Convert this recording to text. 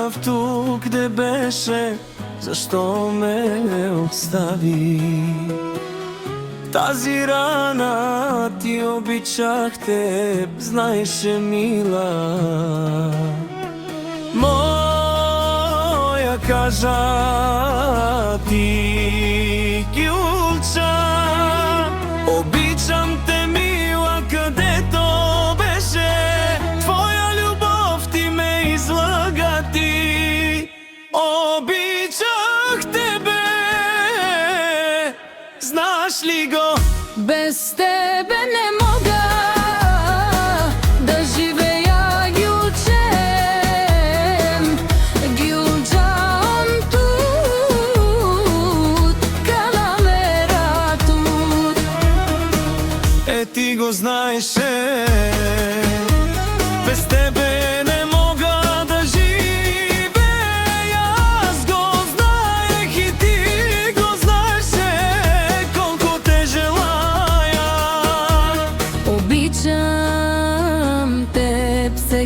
прав тук, где беше, защо ме остави? Тази рана ти обичах теб, знаеше, мила моя, кажа ти, Гюлча. Обичам те, мила, където беше твоя любов, ти ме излъга, ти. Обичах тебе, знаеш ли го? Без тебе не мога да живея, Гюлчем. Гюлчан тут, каламера тут. Ти го знаеше, без тебе не мога да живея. Аз го знаех и ти го знаеше, колко те желая. Обичам теб сега.